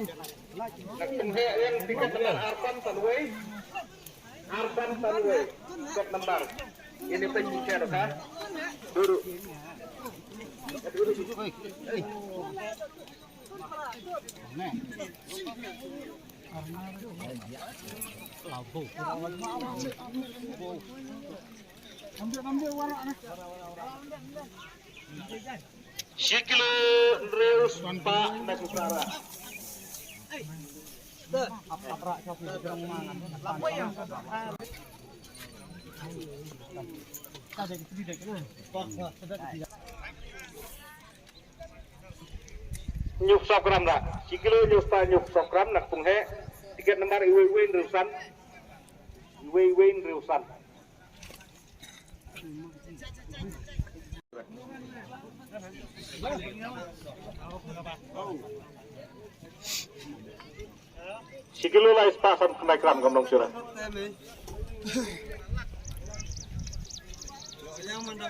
yang tiket nomor Arfan Tanway. Arfan Tanway, tiket nomor. Ini penyiar kah? Duduk. Sikilo Reus Pak Nasutara. Nyuk sokram dah. Sikilo nyuk sokram nak punghe. Tiket nomor Iwe Reusan. Iwe Reusan. Sikilo lah ispasan kenaikan gomdong surah. Yang mana